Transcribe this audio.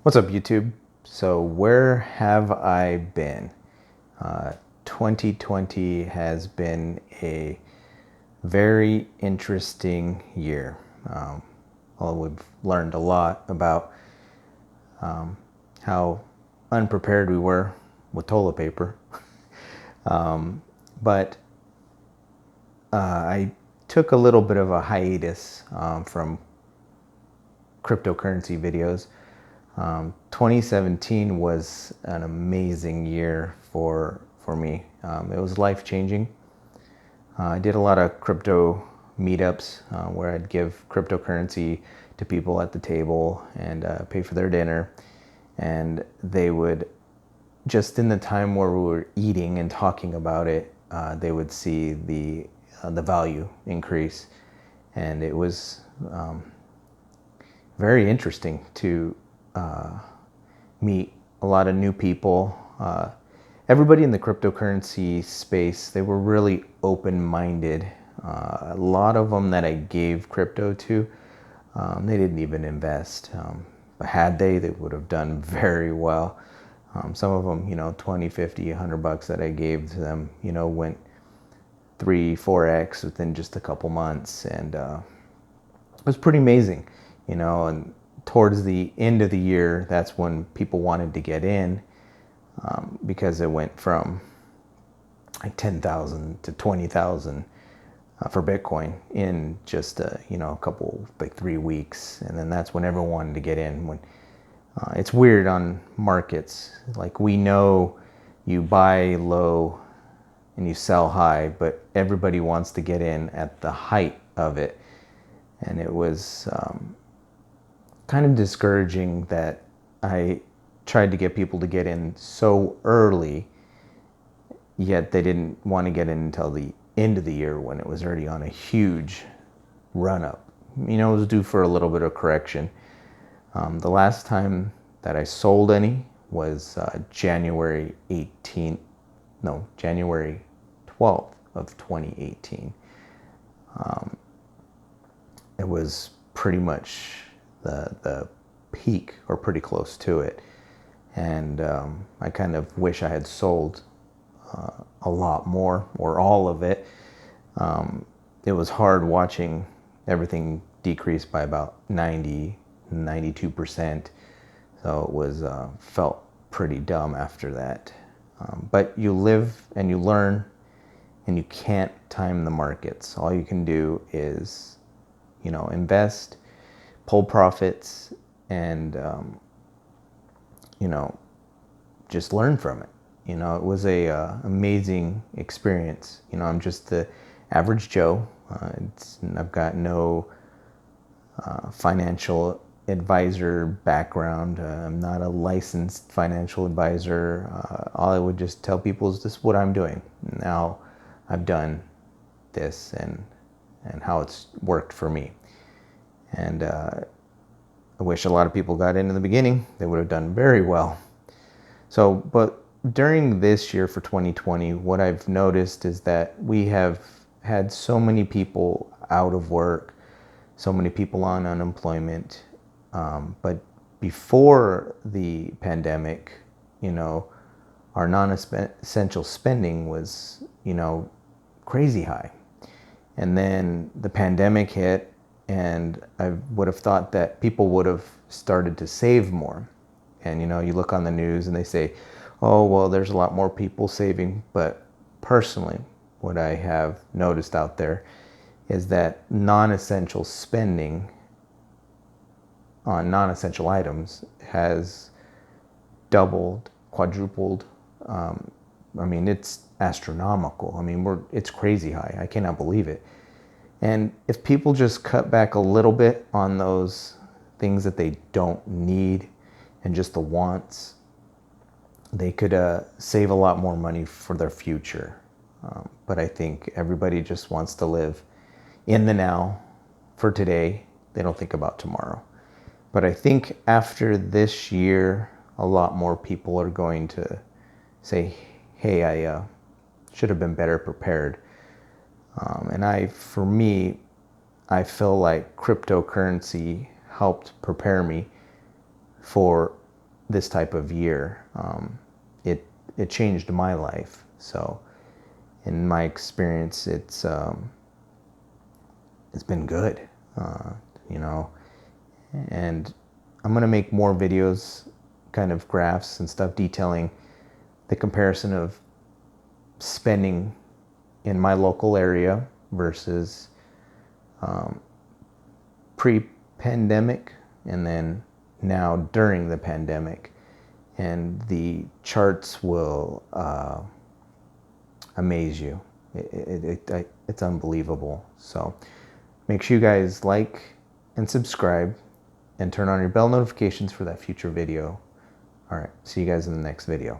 What's up, YouTube? So where have I been? Uh, 2020 has been a very interesting year. Well, we've learned a lot about how unprepared we were with toilet paper. But I took a little bit of a hiatus from cryptocurrency videos. 2017 was an amazing year for me. It was life changing. I did a lot of crypto meetups where I'd give cryptocurrency to people at the table and pay for their dinner, and they would, just in the time where we were eating and talking about it, they would see the value increase, and it was very interesting to meet a lot of new people. Everybody in the cryptocurrency space, they were really open-minded. A lot of them that I gave crypto to, they didn't even invest. But had they would have done very well. Some of them, 20, 50, 100 bucks that I gave to them, went 3-4x within just a couple months. And it was pretty amazing, and towards the end of the year, that's when people wanted to get in, because it went from like 10,000 to 20,000 for Bitcoin in just a couple, like 3 weeks, and then that's when everyone wanted to get in. When it's weird on markets, like we know you buy low and you sell high, but everybody wants to get in at the height of it, and it was kind of discouraging that I tried to get people to get in so early, yet they didn't want to get in until the end of the year when it was already on a huge run up. It was due for a little bit of correction. The last time that I sold any was January 12th of 2018. It was pretty much the peak, or pretty close to it, and I kind of wish I had sold a lot more, or all of it. It was hard watching everything decrease by about 92%, so it was felt pretty dumb after that. But you live and you learn, and you can't time the markets. All you can do is invest, pull profits, and just learn from it. It was a amazing experience. I'm just the average Joe. I've got no financial advisor background. I'm not a licensed financial advisor. All I would just tell people is, this is what I'm doing. Now I've done this, and how it's worked for me. And I wish a lot of people got in the beginning. They would have done very well. So, but during this year for 2020, what I've noticed is that we have had so many people out of work, so many people on unemployment. But before the pandemic, our non-essential spending was, crazy high. And then the pandemic hit, and I would have thought that people would have started to save more. And you look on the news and they say, oh, well, there's a lot more people saving. But personally, what I have noticed out there is that non-essential spending on non-essential items has doubled, quadrupled. It's astronomical. It's crazy high. I cannot believe it. And if people just cut back a little bit on those things that they don't need and just the wants, they could save a lot more money for their future. But I think everybody just wants to live in the now for today. They don't think about tomorrow. But I think after this year, a lot more people are going to say, hey, I should have been better prepared. For me, I feel like cryptocurrency helped prepare me for this type of year. It changed my life. So in my experience, it's been good, you know. And I'm gonna make more videos, kind of graphs and stuff detailing the comparison of spending in my local area versus pre-pandemic, and then now during the pandemic. And the charts will amaze you. It's unbelievable. So make sure you guys like and subscribe and turn on your bell notifications for that future video. All right, see you guys in the next video.